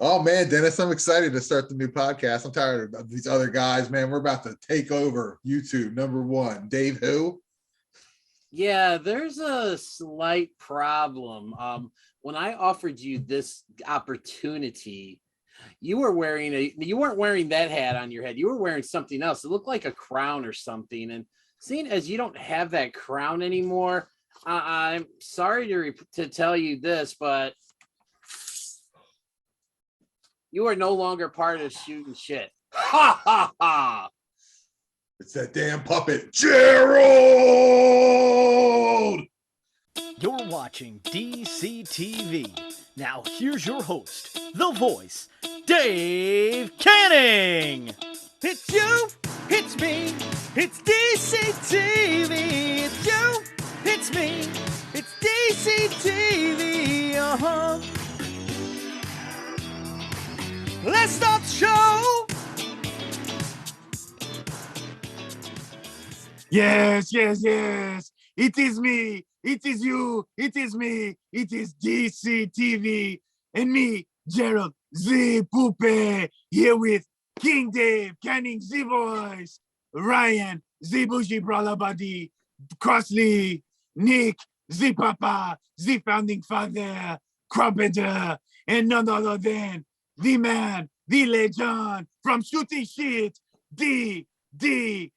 Oh man, Dennis, I'm excited to start the new podcast. I'm tired of these other guys, man. We're about to take over YouTube. Number one, Dave who? Yeah, there's a slight problem. When I offered you this opportunity, you weren't wearing that hat on your head. You were wearing something else. It looked like a crown or something. And seeing as you don't have that crown anymore, I'm sorry to tell you this, but you are no longer part of Shootin Sh. Ha ha ha! It's that damn puppet, Gerald! You're watching DCTV. Now here's your host, the voice, Dave Canning. It's you, it's me, it's DCTV. It's you, it's me, it's DCTV. Let's start the show. Yes. It is me. It is you. It is me. It is DCTV. And me, Gerald Z. Poupe, here with King Dave, Canning Z. Voice, Ryan Z. Bougie Brawler Buddy, Crossley, Nick Z. Papa, Z. Founding Father, Carpenter, and none other than the man, the legend from Shootin Sh, DJ.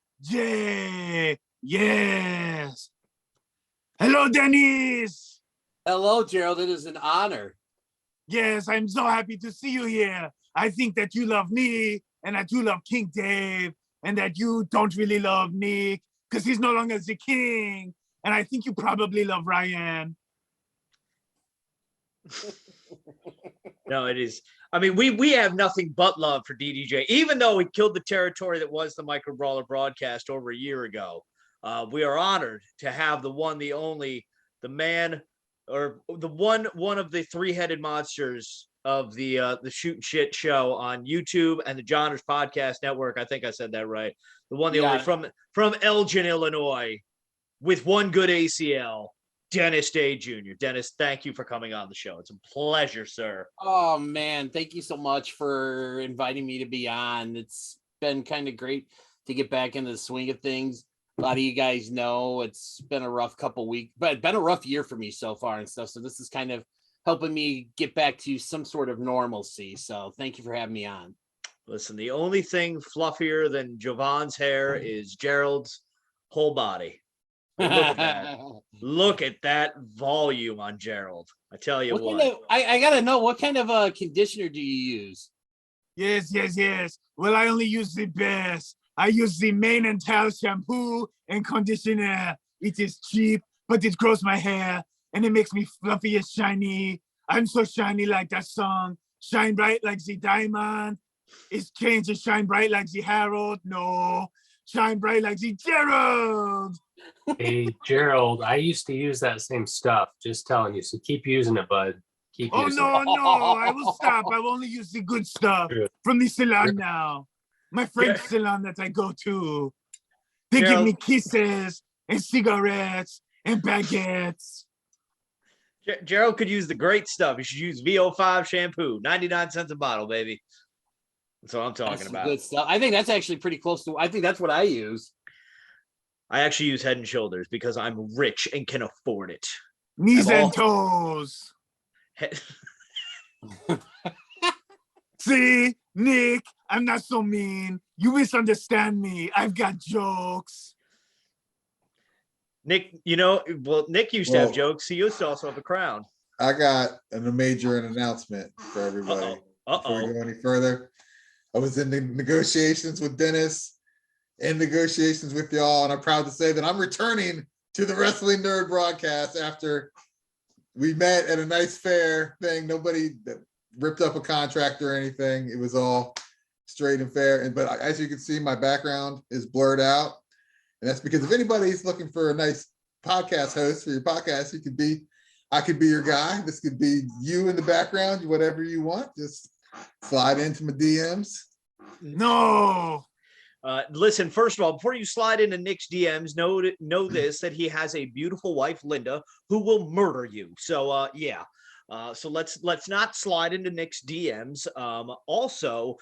Yes. Hello, Dennis. Hello, Gerald. It is an honor. Yes, I'm so happy to see you here. I think that you love me and that you love King Dave and that you don't really love Nick because he's no longer the king. And I think you probably love Ryan. No, it is. I mean, we have nothing but love for DDJ, even though he killed the territory that was the Micro Brawler broadcast over a year ago. We are honored to have the one, the only, the man, or the one of the three-headed monsters of the Shootin Sh show on YouTube and the Johners Podcast Network. I think I said that right. The one, the only from Elgin, Illinois, with one good ACL. Dennis Day Jr. Dennis, thank you for coming on the show. It's a pleasure, sir. Oh, man. Thank you so much for inviting me to be on. It's been kind of great to get back into the swing of things. A lot of you guys know it's been a rough couple weeks, but it's been a rough year for me so far and stuff. So this is kind of helping me get back to some sort of normalcy. So thank you for having me on. Listen, the only thing fluffier than Jovan's hair is Gerald's whole body. Look at that. Look at that volume on Gerald. I tell you what. I got to know, what kind of conditioner do you use? Yes. Well, I only use the best. I use the Mane and Tail shampoo and conditioner. It is cheap, but it grows my hair and it makes me fluffy and shiny. I'm so shiny like that song. Shine bright like the diamond. It's changed to shine bright like the Harold. No, shine bright like the Gerald. Hey, Gerald, I used to use that same stuff. Just telling you. So keep using it, bud. Keep using it. No, I will stop. I will only use the good stuff from the salon now. My French salon that I go to. They give me kisses and cigarettes and baguettes. Gerald could use the great stuff. You should use VO5 shampoo. 99 cents a bottle, baby. That's what I'm talking about. Good stuff. I think that's actually pretty close to, I think that's what I use. I actually use Head and Shoulders because I'm rich and can afford it. Knees and toes. See, Nick, I'm not so mean. You misunderstand me. I've got jokes. Nick, Nick used to have jokes. He used to also have a crown. I got a major announcement for everybody. Before we go any further, I was in the negotiations with Dennis and negotiations with y'all, and I'm proud to say that I'm returning to the Wrestling N.R.D. broadcast after we met at a nice fair thing. Nobody ripped up a contract or anything. It was all straight and fair. But as you can see, my background is blurred out. And that's because if anybody's looking for a nice podcast host for your podcast, I could be your guy. This could be you in the background, whatever you want. Just slide into my DMs. No. Listen, first of all, before you slide into Nick's DMs, know this, that he has a beautiful wife, Linda, who will murder you. So, yeah. So let's not slide into Nick's DMs. Also,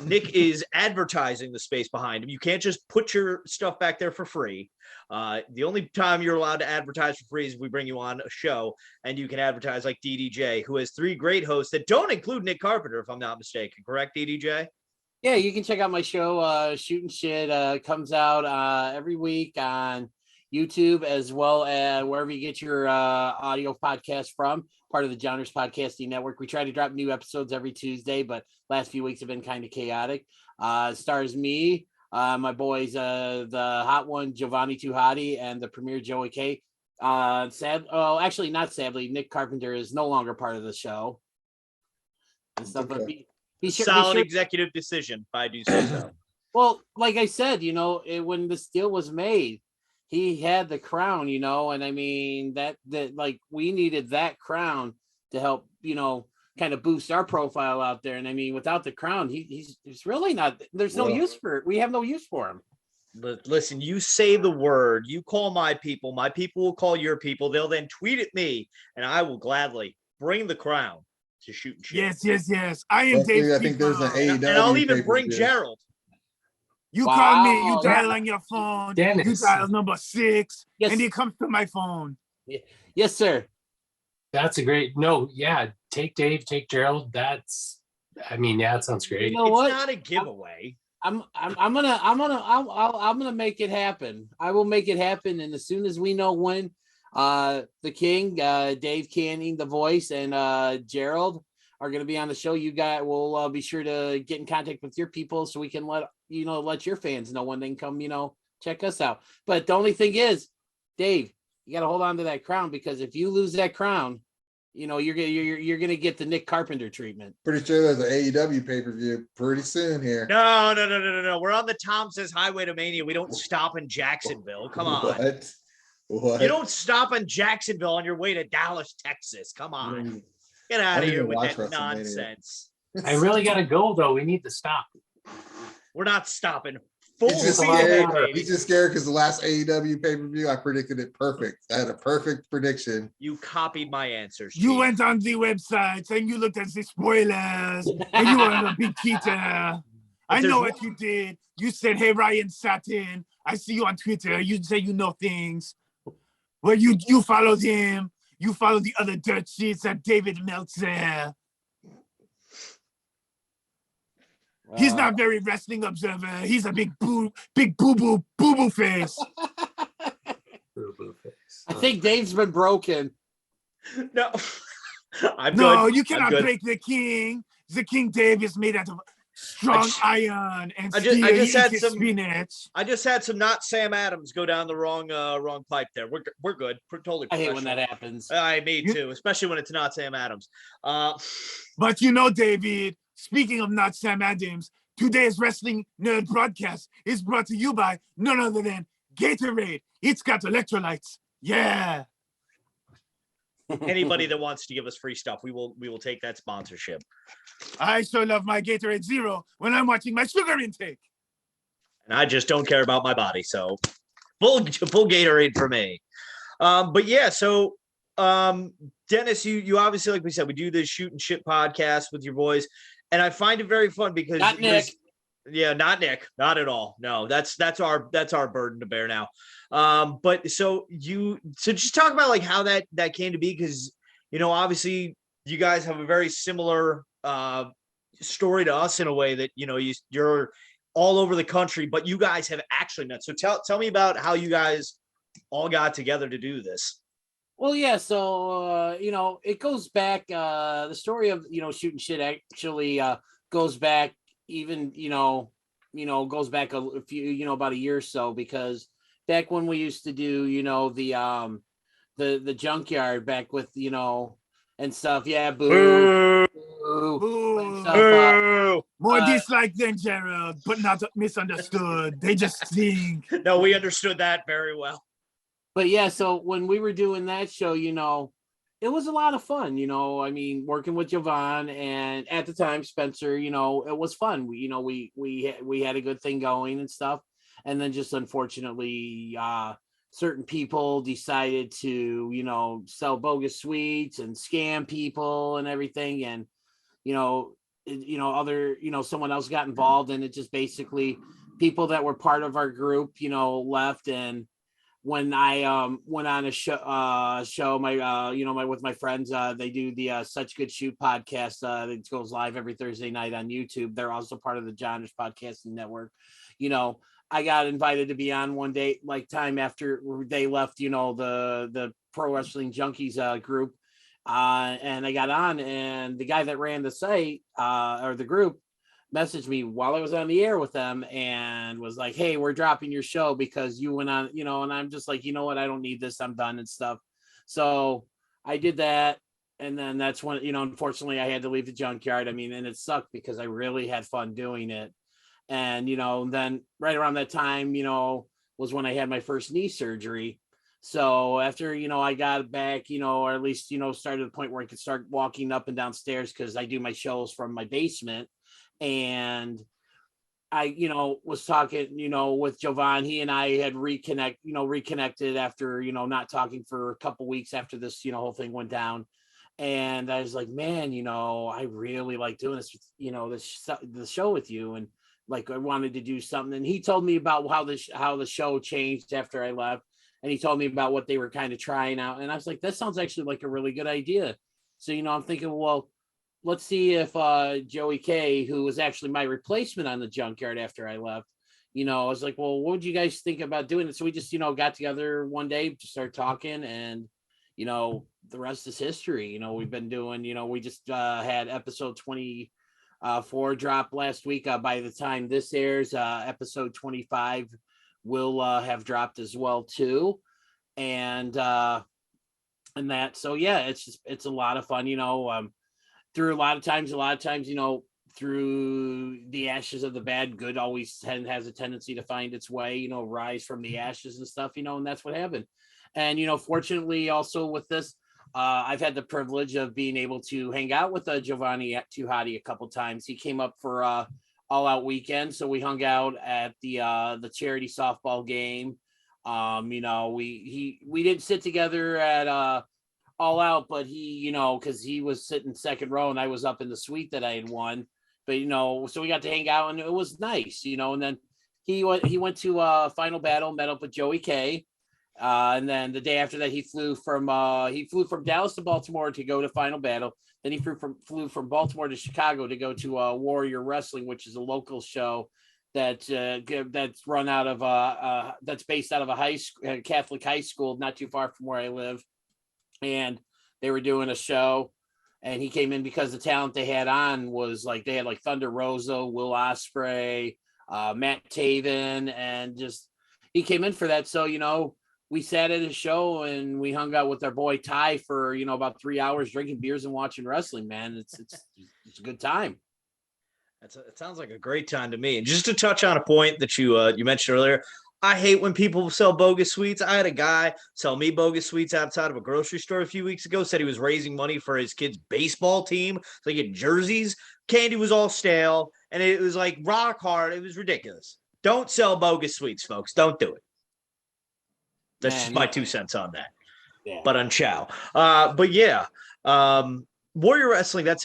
Nick is advertising the space behind him. You can't just put your stuff back there for free. The only time you're allowed to advertise for free is if we bring you on a show, and you can advertise like DDJ, who has 3 great hosts that don't include Nick Carpenter, if I'm not mistaken. Correct, DDJ? Yeah, you can check out my show, Shootin Sh. Comes out every week on YouTube, as well as wherever you get your audio podcast from, part of the Genres Podcasting Network. We try to drop new episodes every Tuesday, but last few weeks have been kind of chaotic. Stars me, my boys, the hot one, Giovanni Tuhati, and the premier Joey K. Actually, not sadly, Nick Carpenter is no longer part of the show. And stuff, Okay. but Solid executive decision, if I do say so. Well, like I said, when this deal was made, he had the crown, and I mean that like we needed that crown to help, kind of boost our profile out there. And I mean, without the crown, he's really not. There's no use for it. We have no use for him. Listen, you say the word, you call my people will call your people. They'll then tweet at me, and I will gladly bring the crown to Shootin Sh. Yes. I am Dave. I think there's an AEW. And I'll even bring Gerald. You call me, you dial on your phone, Dennis. you dial number 6, Yes. and he comes to my phone. Yes, sir. That's a great take Dave, take Gerald. That sounds great. You know It's what? not a giveaway. I'm gonna make it happen. I will make it happen, and as soon as we know when, the King, Dave Canning, the Voice, and Gerald are gonna be on the show, you guys will be sure to get in contact with your people so we can let your fans know when they can come, check us out. But the only thing is, Dave, you got to hold on to that crown, because if you lose that crown, you're gonna get the Nick Carpenter treatment. Pretty sure there's an AEW pay-per-view pretty soon here. No. We're on the Tom Says Highway to Mania. We don't stop in Jacksonville. Come on. What? You don't stop in Jacksonville on your way to Dallas, Texas. Come on. Get out of here with that nonsense. I really got to go, though. We need to stop. We're not stopping. He's just scared because the last AEW pay-per-view, I predicted it perfect. I had a perfect prediction. You copied my answers. You Chief. went on the website and you looked at the spoilers and you were a big cheater. I know what you did. You said, "Hey, Ryan Satin, I see you on Twitter. You say you know things." Well, you followed him. You followed the other dirt sheets at David Meltzer. He's not very wrestling observer. He's a big boo boo face. Boo-boo face. I think Dave's been broken. No. You cannot break the king. The King Dave is made out of strong iron and steel. I just had some not Sam Adams go down the wrong pipe there. We're good. We're totally. I hate when that happens. Me too, especially when it's not Sam Adams. But David, speaking of not Sam Adams, today's Wrestling Nerd Broadcast is brought to you by none other than Gatorade. It's got electrolytes. Yeah. Anybody that wants to give us free stuff, we will take that sponsorship. I sure love my Gatorade Zero when I'm watching my sugar intake. And I just don't care about my body, so full Gatorade for me. But yeah, so Dennis, you obviously, like we said, we do this Shootin Sh podcast with your boys, and I find it very fun because not Nick. Yeah, not Nick, not at all. No, that's our burden to bear now. But so just talk about like how that came to be, because obviously you guys have a very similar story to us in a way that you're all over the country, but you guys have actually met. So tell me about how you guys all got together to do this. Well, yeah, so it goes back. The story of Shootin Sh actually goes back even goes back a few about a year or so, because back when we used to do the junkyard back with and stuff. Yeah, boo. More dislike than Gerald, but not misunderstood. They just think. No, we understood that very well. But yeah, so when we were doing that show, it was a lot of fun. I mean, working with Jovan and at the time Spencer, it was fun. We had a good thing going and stuff. And then just unfortunately, certain people decided to, sell bogus sweets and scam people and everything. And, someone else got involved, and it just basically people that were part of our group, left. And when I went on a show my with my friends, they do the Such Good Shoot podcast that goes live every Thursday night on YouTube. They're also part of the Johnish Podcasting Network. I got invited to be on one day, like time after they left, the Pro Wrestling Junkies group, and I got on, and the guy that ran the site or the group messaged me while I was on the air with them and was like, "Hey, we're dropping your show because you went on," and I'm just like, you know what, I don't need this, I'm done and stuff. So I did that. And then that's when, unfortunately I had to leave the junkyard. I mean, and it sucked because I really had fun doing it. And, then right around that time, was when I had my first knee surgery. So after, I got back, or at least, started to the point where I could start walking up and down stairs, because I do my shows from my basement. And I, was talking, with Jovan. He and I had reconnected after, not talking for a couple weeks after this, whole thing went down. And I was like, man, I really like doing this, the show with you. And like, I wanted to do something. And he told me about how the show changed after I left. And he told me about what they were kind of trying out. And I was like, that sounds actually like a really good idea. So, I'm thinking, well, let's see if Joey K, who was actually my replacement on the junkyard after I left, I was like, well, what would you guys think about doing it? So we just, got together one day to start talking, and, the rest is history. We've been doing, we just had episode 24 drop last week. By the time this airs, episode 25 will have dropped as well too. And that, so yeah, it's a lot of fun, through a lot of times, through the ashes of the bad, good always has a tendency to find its way, rise from the ashes and stuff, and that's what happened. And, fortunately also with this, I've had the privilege of being able to hang out with Giovanni at Tuhati a couple times. He came up for All Out Weekend, so we hung out at the charity softball game. We didn't sit together at All Out, but he, because he was sitting second row and I was up in the suite that I had won. But so we got to hang out, and it was nice, And then he went to Final Battle, met up with Joey K. And then the day after that, he flew from Dallas to Baltimore to go to Final Battle. Then he flew from Baltimore to Chicago to go to Warrior Wrestling, which is a local show that's run out of that's based out of a Catholic high school not too far from where I live. And they were doing a show, and he came in because the talent they had on was like, they had like Thunder Rosa, Will Ospreay, Matt Taven, and just he came in for that. So we sat at his show and we hung out with our boy Ty for about 3 hours, drinking beers and watching wrestling. Man, it's a good time. It sounds like a great time to me. And just to touch on a point that you mentioned earlier, I hate when people sell bogus sweets. I had a guy sell me bogus sweets outside of a grocery store a few weeks ago, said he was raising money for his kid's baseball team. So he get jerseys. Candy was all stale, and it was like rock hard. It was ridiculous. Don't sell bogus sweets, folks. Don't do it. That's just my 2 cents on that. Yeah. But on Chow. But yeah. Warrior Wrestling, that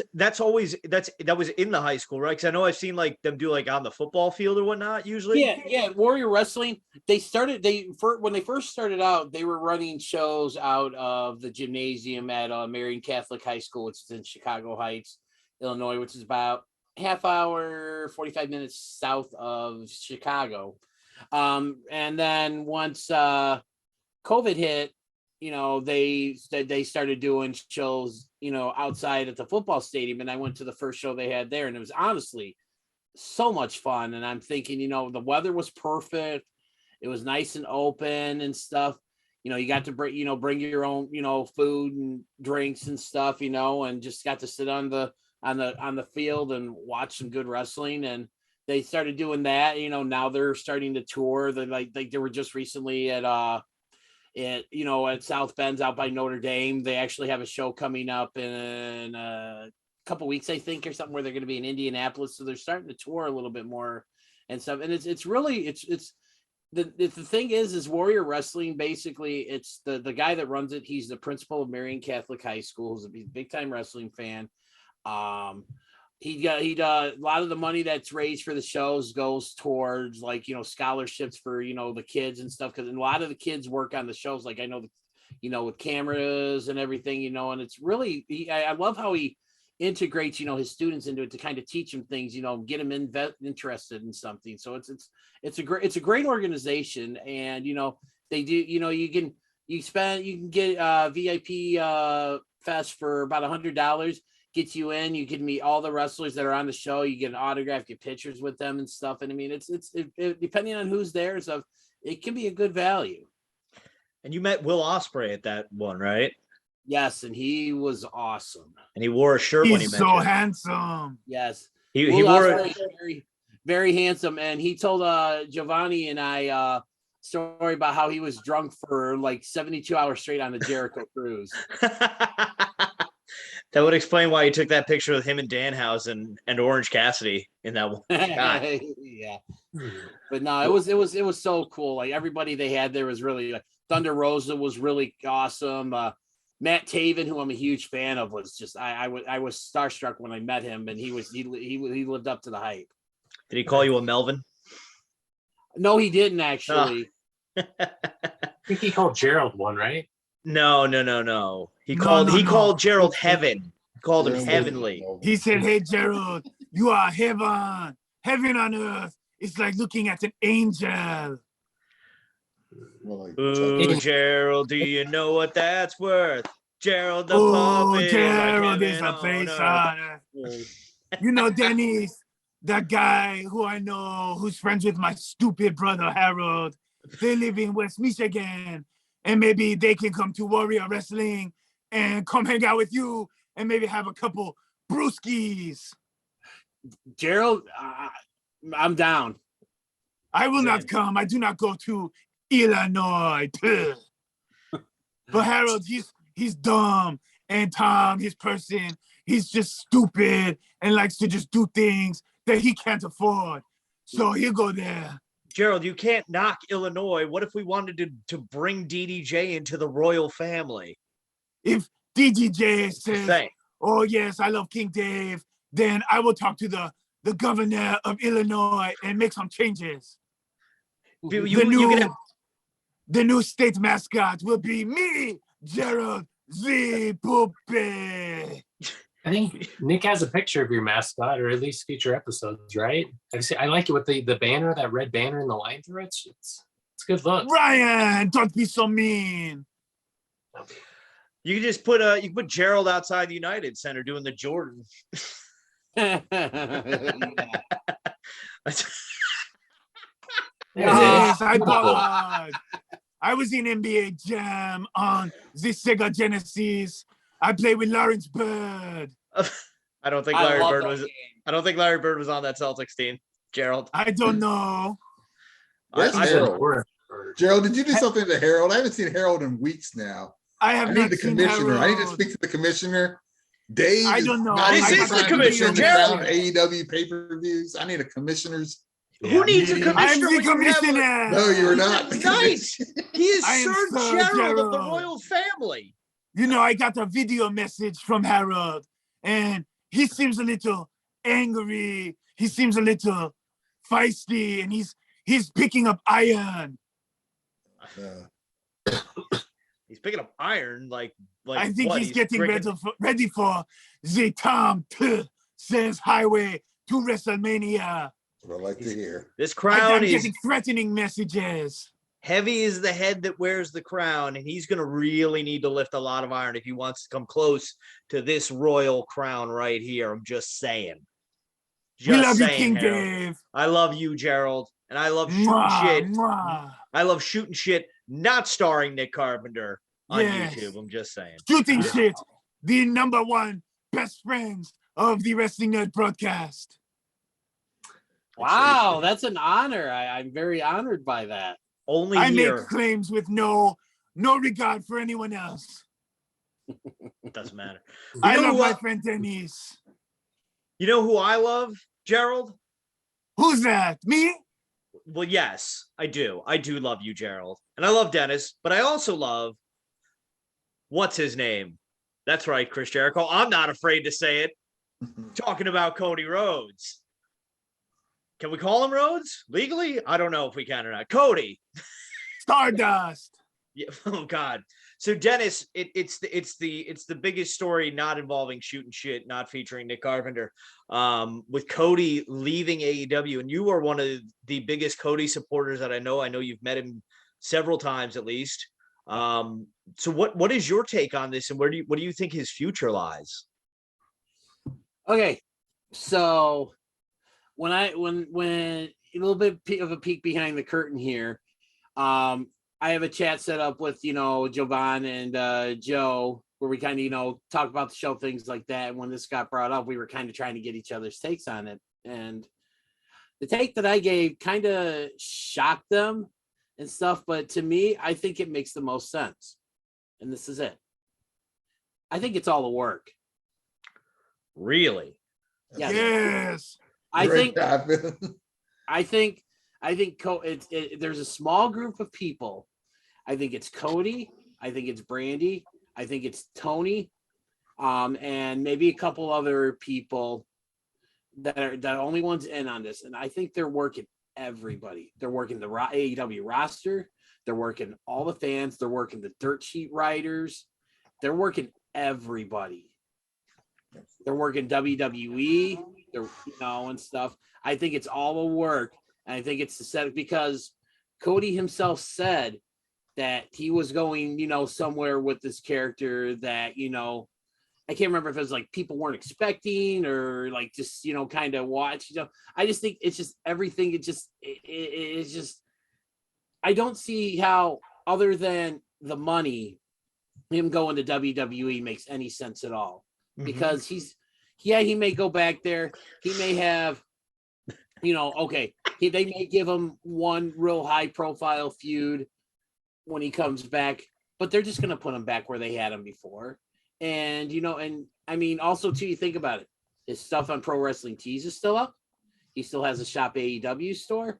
was in the high school, right? Because I know I've seen like them do like on the football field or whatnot usually. Yeah. Warrior Wrestling. When they first started out, they were running shows out of the gymnasium at Marian Catholic High School, which is in Chicago Heights, Illinois, which is about half hour, 45 minutes south of Chicago. And then once COVID hit, they started doing shows, outside at the football stadium. And I went to the first show they had there, and it was honestly so much fun. And I'm thinking, the weather was perfect. It was nice and open and stuff. You got to bring your own, food and drinks and stuff, and just got to sit on the field and watch some good wrestling. And they started doing that, now they're starting to tour. They were just recently at South Bend's out by Notre Dame. They actually have a show coming up in a couple weeks, I think, or something, where they're going to be in Indianapolis. So they're starting to tour a little bit more and stuff. And it's really the thing is Warrior Wrestling, basically it's the guy that runs it. He's the principal of Marion Catholic High School. He's a big time wrestling fan. He a lot of the money that's raised for the shows goes towards, like, scholarships for, the kids and stuff. Cause a lot of the kids work on the shows. Like I know, with cameras and everything, and it's really, I love how he integrates, his students into it to kind of teach them things, get them interested in something. So it's a great organization. And, they do, you can get VIP fest for about $100. Gets you in, you can meet all the wrestlers that are on the show, you get an autograph, get pictures with them and stuff. And I mean, it's depending on who's there, so it can be a good value. And you met Will Ospreay at that one, right? Yes, and he was awesome. And he wore a shirt when he He's met so you. handsome. Yes, he wore it. Very, very handsome. And he told Giovanni and I story about how he was drunk for like 72 hours straight on the Jericho cruise. That would explain why he took that picture with him and Danhausen and Orange Cassidy in that one shot. Yeah, but no, it was so cool. Like everybody they had there was really like Thunder Rosa was really awesome. Matt Taven, who I'm a huge fan of, was just I was starstruck when I met him, and he lived up to the hype. Did he call you a Melvin? No, he didn't actually. I think he called Gerald one, right? No. He called Gerald Heaven. He called him Heavenly. He said, "Hey Gerald, you are heaven on earth. It's like looking at an angel." Ooh, Gerald, do you know what that's worth? Gerald the puppet. Gerald is a face on earth. Dennis, that guy who I know, who's friends with my stupid brother Harold. They live in West Michigan, and maybe they can come to Warrior Wrestling and come hang out with you and maybe have a couple brewskis. Gerald, I'm down. I will not come. I do not go to Illinois. But Harold, he's dumb, and Tom, his person, he's just stupid and likes to just do things that he can't afford. So he'll go there. Gerald, you can't knock Illinois. What if we wanted to bring DDJ into the royal family? If DDJ says, "Oh yes, I love King Dave," then I will talk to the governor of Illinois and make some changes. The new state mascot will be me, Gerald Z. Puppet. I think Nick has a picture of your mascot, or at least future episodes, right? I like it with the banner, that red banner and the line through it. It's a good look. Ryan, don't be so mean. You can just put Gerald outside the United Center doing the Jordan. Yes, I bought. I was in NBA Jam on the Sega Genesis. I played with Lawrence Bird. I don't think Larry Bird was on that Celtics team. Gerald. I don't know. Where's Harold? Gerald, did you do something to Harold? I haven't seen Harold in weeks now. I need the commissioner. I need to speak to the commissioner. Dave. I don't know. This is the commissioner. Gerald. AEW pay-per-views. I need a commissioner's. Who needs a commissioner? I'm the commissioner. No, you're not. Nice. He is Sir Gerald of the royal family. I got a video message from Harold, and he seems a little angry. He seems a little feisty, and he's picking up iron. He's picking up iron, like I think he's getting ready for the Tom says highway to WrestleMania. What I like to hear. This crown is getting threatening messages. Heavy is the head that wears the crown, and he's going to really need to lift a lot of iron if he wants to come close to this royal crown right here. I'm just saying. We love you, King Dave. I love you, Gerald, and I love Shootin' Shit. I love Shootin' Shit, not starring Nick Carpenter on YouTube. I'm just saying. Shootin' Shit, the #1 best friends of the Wrestling NRD Broadcast. Wow, that's an honor. I'm very honored by that. I make claims with no regard for anyone else. It doesn't matter. I love my friend Denise. You know who I love, Gerald? Who's that? Me? Well, yes, I do. I do love you, Gerald. And I love Dennis, but I also love what's his name? That's right, Chris Jericho. I'm not afraid to say it. Talking about Cody Rhodes. Can we call him Rhodes legally? I don't know if we can or not. Cody. Stardust. Yeah. Oh God. So Dennis, it's the biggest story not involving Shootin Sh, not featuring Nick Carpenter, with Cody leaving AEW, and you are one of the biggest Cody supporters that I know. I know you've met him several times at least. So what is your take on this, and what do you think his future lies? Okay, so when a little bit of a peek behind the curtain here, I have a chat set up with, Jovan and Joe, where we kind of, talk about the show, things like that. And when this got brought up, we were kind of trying to get each other's takes on it. And the take that I gave kind of shocked them and stuff. But to me, I think it makes the most sense. And this is it. I think it's all a work. Really? Yes. I think there's a small group of people. I think it's Cody. I think it's Brandy. I think it's Tony, and maybe a couple other people that are the only ones in on this. And I think they're working everybody. They're working the AEW roster. They're working all the fans. They're working the dirt sheet writers. They're working everybody. They're working WWE. They're and stuff. I think it's all a work. And I think it's the set because Cody himself said that he was going, somewhere with this character that, I can't remember if it was like people weren't expecting or like just, kind of watch. I just think it's just everything. It's just, I don't see how, other than the money, him going to WWE makes any sense at all. Because he may go back there. He may have, they may give him one real high profile feud when he comes back, but they're just going to put him back where they had him before. And, and I mean, also too, you think about it, his stuff on Pro Wrestling Tees is still up. He still has a Shop AEW store.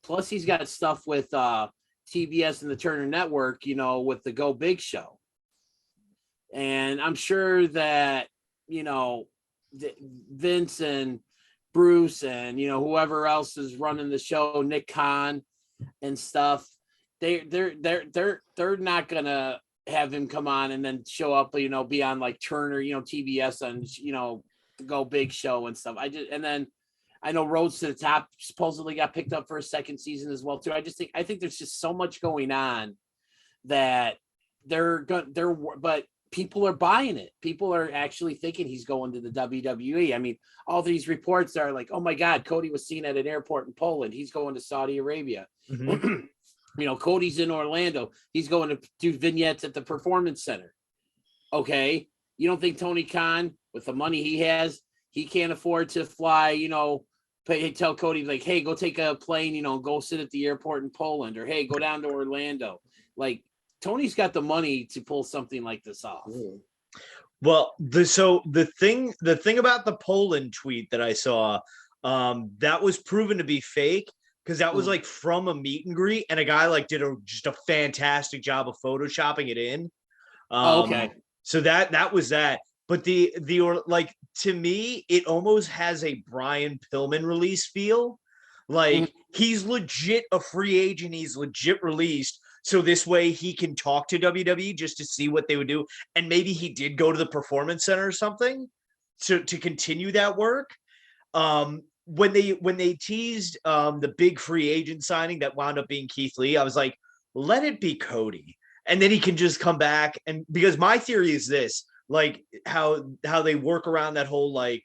Plus he's got stuff with TBS and the Turner Network, with the Go Big show. And I'm sure that, Vince and Bruce and, whoever else is running the show, Nick Khan and stuff, they're not going to have him come on and then show up, be on like Turner, TBS on, the Go Big show and stuff. And then I know Roads to the Top supposedly got picked up for a second season as well too. I think there's just so much going on that but people are buying it. People are actually thinking he's going to the WWE. I mean, all these reports are like, oh my God, Cody was seen at an airport in Poland. He's going to Saudi Arabia. Cody's in Orlando. He's going to do vignettes at the Performance Center. Okay. You don't think Tony Khan, with the money he has, he can't afford to fly, tell Cody like, hey, go take a plane, go sit at the airport in Poland, or hey, go down to Orlando. Like, Tony's got the money to pull something like this off. Well, the thing about the Poland tweet that I saw, that was proven to be fake because that was like from a meet and greet, and a guy like did just a fantastic job of photoshopping it in. Okay. So that was that. But like, to me, it almost has a Brian Pillman release feel. Like he's legit a free agent. He's legit released. So this way he can talk to WWE just to see what they would do. And maybe he did go to the Performance Center or something to continue that work. When they teased the big free agent signing that wound up being Keith Lee, I was like, let it be Cody. And then he can just come back. And because my theory is this, like how they work around that whole, like,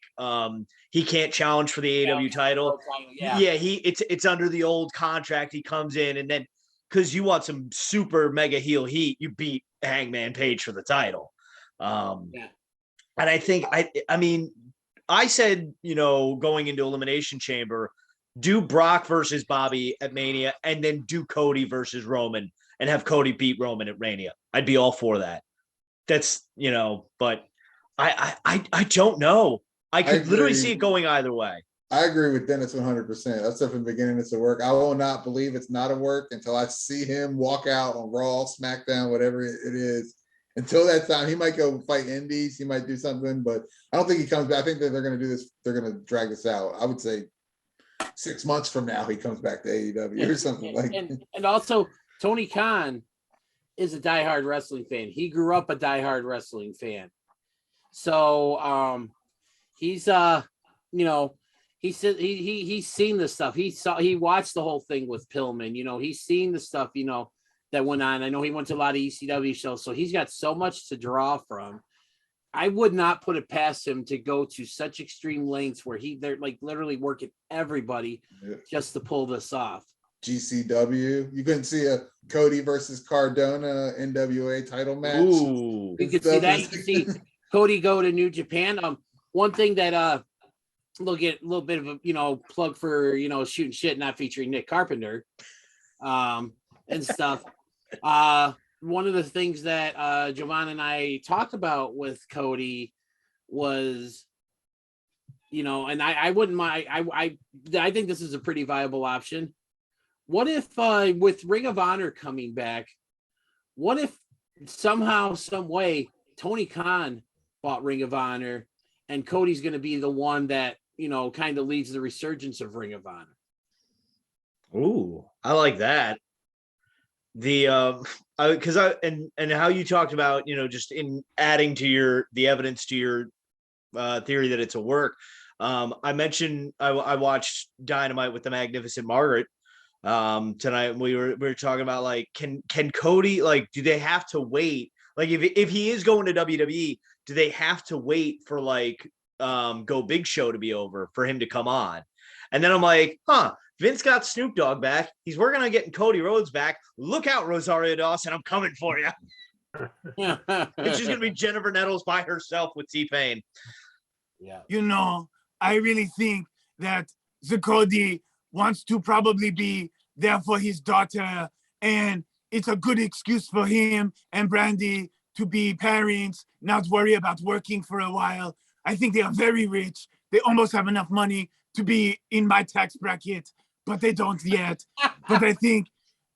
he can't challenge for the AEW title. Yeah. It's under the old contract. He comes in, and then, because you want some super mega heel heat, you beat Hangman Page for the title. And I think, I mean, I said, going into Elimination Chamber, do Brock versus Bobby at Mania, and then do Cody versus Roman, and have Cody beat Roman at Mania. I'd be all for that. That's, but I don't know. I could literally see it going either way. I agree with Dennis 100%. I said from the beginning it's a work. I will not believe it's not a work until I see him walk out on Raw, SmackDown, whatever it is. Until that time, he might go fight indies. He might do something, but I don't think he comes back. I think that they're going to do this. They're going to drag this out. I would say 6 months from now, he comes back to AEW or something like that. And also, Tony Khan is a diehard wrestling fan. He grew up a diehard wrestling fan. So he's you know, he said he's seen the stuff. He watched the whole thing with Pillman. You know, he's seen the stuff, you know, that went on. I know he went to a lot of ECW shows, so he's got so much to draw from. I would not put it past him to go to such extreme lengths where they're like literally working everybody just to pull this off. GCW. You couldn't see a Cody versus Cardona NWA title match. Ooh. You could see that. You could see Cody go to New Japan. One thing that look at a little bit of a, you know, plug for, you know, Shootin' Shit, not featuring Nick Carpenter and stuff. One of the things that Giovanna and I talked about with Cody was, you know, and I wouldn't mind. I think this is a pretty viable option. What if with Ring of Honor coming back, what if somehow, some way, Tony Khan bought Ring of Honor and Cody's going to be the one that, you know, kind of leads the resurgence of Ring of Honor? Ooh, I like that. The because and how you talked about, you know, just in adding to the evidence to your theory that it's a work. I mentioned I watched Dynamite with the Magnificent Margaret tonight. We were talking about, like, can Cody, like, do they have to wait? Like, if he is going to WWE, do they have to wait for, like, Go Big Show to be over for him to come on? And then I'm like, Vince got Snoop Dogg back. He's working on getting Cody Rhodes back. Look out, Rosario Dawson. I'm coming for you. It's just going to be Jennifer Nettles by herself with T-Pain. Yeah. You know, I really think that the Cody wants to probably be there for his daughter, and it's a good excuse for him and Brandy to be parents, not worry about working for a while. I think they are very rich. They almost have enough money to be in my tax bracket, but they don't yet. But I think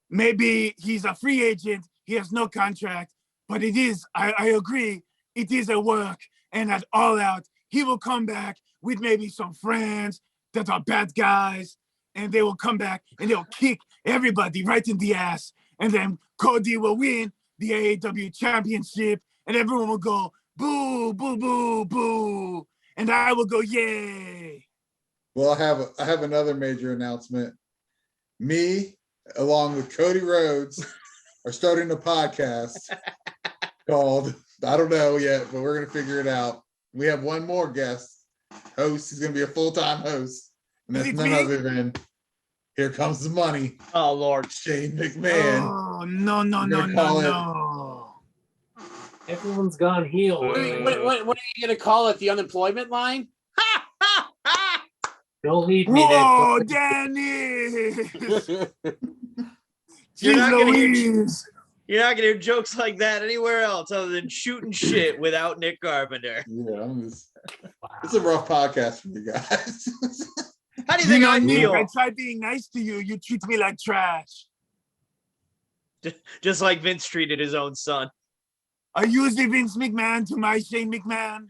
maybe he's a free agent. He has no contract, but it is, I agree, it is a work. And at All Out, he will come back with maybe some friends that are bad guys, and they will come back and they'll kick everybody right in the ass. And then Cody will win the AEW championship, and everyone will go, boo, boo, boo, boo. And I will go, yay. Well, I have another major announcement. Me, along with Cody Rhodes, are starting a podcast called, I don't know yet, but we're going to figure it out. We have one more guest host. He's going to be a full-time host. And that's none other than Here Comes the Money. Oh, Lord. Shane McMahon. Oh, no. Everyone's gone heel. What are you going to call it? The unemployment line? Don't leave me. Whoa, Dennis! You're not going to Louise. hear jokes like that anywhere else other than Shootin' Shit without Nick Carpenter. Yeah, it's a rough podcast for you guys. How do you think I feel? I tried being nice to you. You treat me like trash. Just like Vince treated his own son. Are you the Vince McMahon to my Shane McMahon?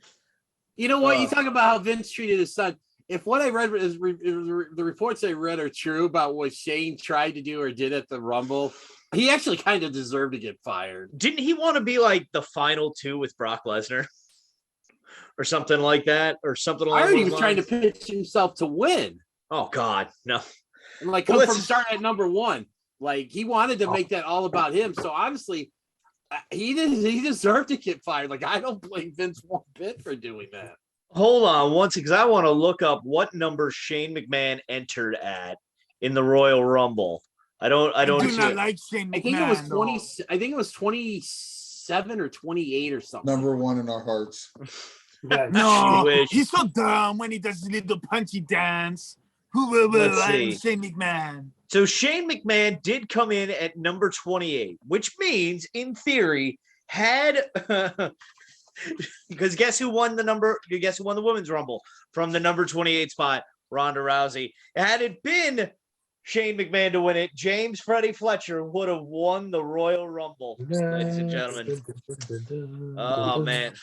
You know what? You talk about how Vince treated his son. If what I read is the reports I read are true about what Shane tried to do or did at the Rumble, he actually kind of deserved to get fired. Didn't he want to be like the final two with Brock Lesnar? Or something like that? Or something along I those heard he was lines? trying to pitch himself to win. Oh, God, no. And like, come from starting at number one. Like, he wanted to make that all about him. So obviously, he deserved to get fired. Like, I don't blame Vince one bit for doing that. Hold on once, because I want to look up what number Shane McMahon entered at in the Royal Rumble. I don't do see not it. like Shane McMahon. I think it was 20. I think it was 27 or 28 or something. Number one in our hearts. No, he's so dumb when he does his little punchy dance. Who will like Shane McMahon? So Shane McMahon did come in at number 28, which means, in theory, had because guess who won the Women's Rumble from the number 28 spot? Ronda Rousey. Had it been Shane McMahon to win it, James Freddie Fletcher would have won the Royal Rumble, ladies and gentlemen. Oh, man.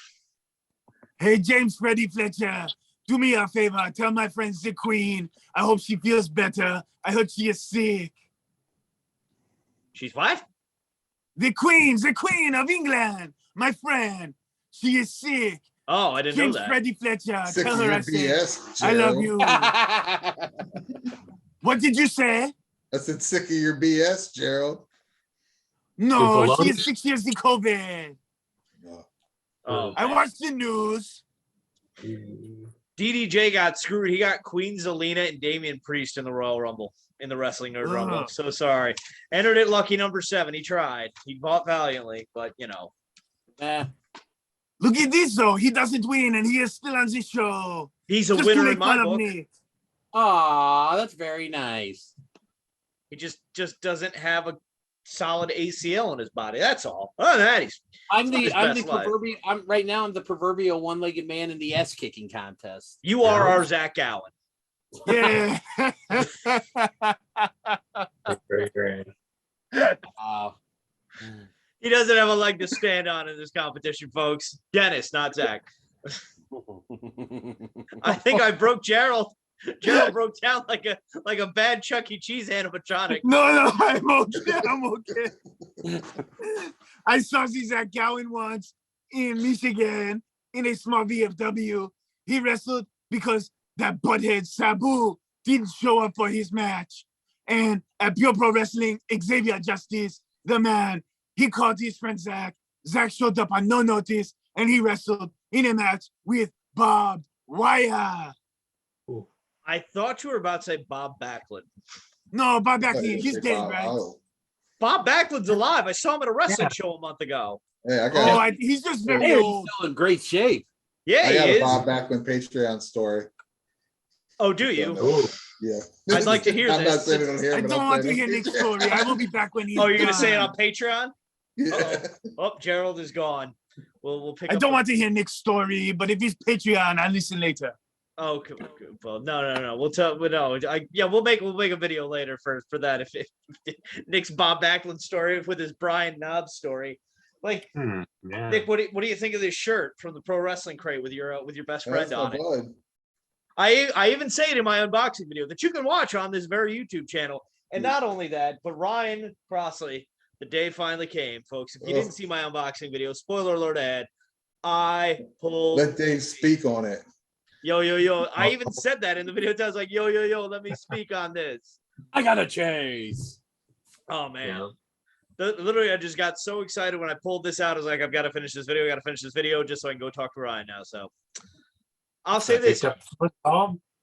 Hey, James Freddie Fletcher, do me a favor. Tell my friend the Queen. I hope she feels better. I heard she is sick. She's what? The Queen of England, my friend. She is sick. Oh, I didn't James know that. Freddie Fletcher, Sick tell of her your I said, BS, I love Gerald. you. What did you say? I said sick of your BS, Gerald. No, Is the she lunch- is 6 years in COVID. No. Oh, I man. watched the news. DDJ got screwed. He got Queen Zelina and Damian Priest in the Royal Rumble, in the Wrestling Nerd Rumble. Ugh. So sorry. Entered it lucky number 7. He tried. He fought valiantly, but you know. Look at this though. He doesn't win and he is still on the show. He's a Just to winner in make my fun of book. Nick. Aw, that's very nice. He just doesn't have a solid ACL in his body. That's all. Other than that, I'm his best life. proverbial. I'm right now. I'm the proverbial one-legged man in the ass kicking contest. you are our Zach Allen. Yeah. Very great. Uh, He doesn't have a leg to stand on in this competition, folks. Dennis, not Zach. I think I broke Gerald. Gerald broke down like a bad Chuck E. Cheese animatronic. No, I'm okay. I'm okay. I saw Zach Gowen once in Michigan in a small VFW. He wrestled because that butthead Sabu didn't show up for his match. And at Pure Pro Wrestling, Xavier Justice, the man, he called his friend Zach. Zach showed up on no notice and he wrestled in a match with Bob Wire. I thought you were about to say Bob Backlund. No, Bob Backlund, he's dead, right? Oh. Bob Backlund's alive. I saw him at a wrestling show a month ago. Hey, I Oh, got, he's just very hey, he's old. still in great shape. Yeah, I got he a is. Bob Backlund Patreon story. Oh, do you? Yeah. I'd like to hear I'm not this. saying it on here, I but don't I'm want to saying hear it. Nick's story. I will be back when he's Oh, you're gonna say it gone. on Patreon? Yeah. Oh, Gerald is gone. We'll pick I up. don't want to hear Nick's story, but if it's Patreon, I'll listen later. Oh, cool. Well, no. We'll tell. But no, we'll make a video later for that. If Nick's Bob Backlund story with his Brian Knobbs story, like Yeah. Nick, what do you think of this shirt from the Pro Wrestling Crate with your best friend That's my on it? bud. I even say it in my unboxing video that you can watch on this very YouTube channel. And not only that, but Ryan Crossley, the day finally came, folks. If you didn't see my unboxing video, spoiler alert ahead, I pulled. Let Dave speak on it. Yo. I even said that in the video. I was like, yo, let me speak on this. I got a chase. Oh, man. Yeah. Literally, I just got so excited when I pulled this out. I was like, I've got to finish this video just so I can go talk to Ryan now. So I'll say this.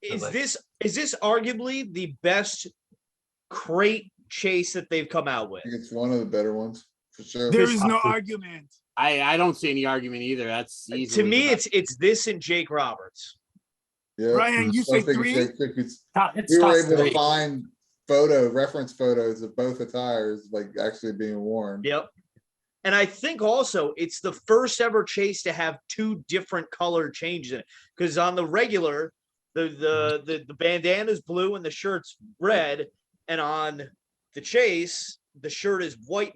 Is this arguably the best crate chase that they've come out with? I think it's one of the better ones for sure. There is no argument. I don't see any argument either. That's To easily me, the best. it's this and Jake Roberts. Yeah. Ryan, you I say think 3? it's- It's we were top able to 3. find reference photos of both attires like actually being worn. Yep. And I think also it's the first ever chase to have 2 different color changes in it. Because on the regular, the bandana's blue and the shirt's red, and on the chase, the shirt is white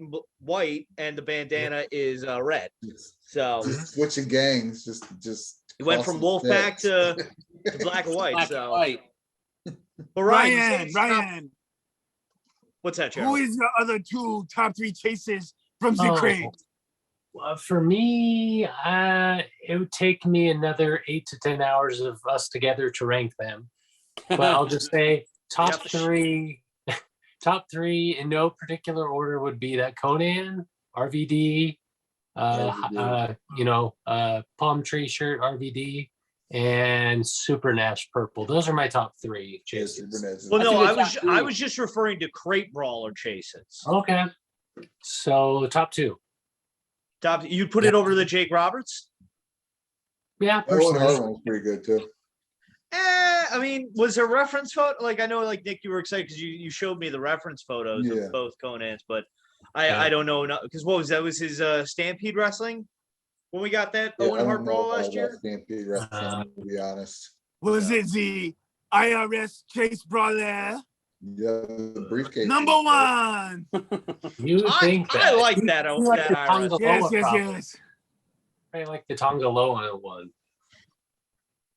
and the bandana is red. So Just switching gangs, just it went from crossing Wolfpack sticks. to black and white. Black So and white. but Ryan, Ryan, what's that, who Gerald? is the other 2 top 3 chases from the crate? For me, it would take me another 8 to 10 hours of us together to rank them. But I'll just say top 3 in no particular order would be that Conan, RVD, palm tree shirt, RVD, and Super Nash purple. Those are my top 3 Yeah, chases. Super Neds. Well, That's no, a good top I 3. was just referring to crate brawler chases. Okay. So top 2. You put it over the Jake Roberts? Yeah, That one, personally. our one was pretty good too. I mean, was there reference photo? Like, I know, like, Nick, you were excited because you showed me the reference photos Yeah. of both Conans, but I don't know. Because what was that? Was his Stampede Wrestling when we got that Yeah, I Owen don't Hart know brawl about last year? that Stampede Wrestling, to be honest. Was it the IRS chase brawler. Yeah, the briefcase. Number one. You think that? I like that. You like the that Tonga IRS. Yes, Loa yes, problem. yes. I like the Tonga Loa one.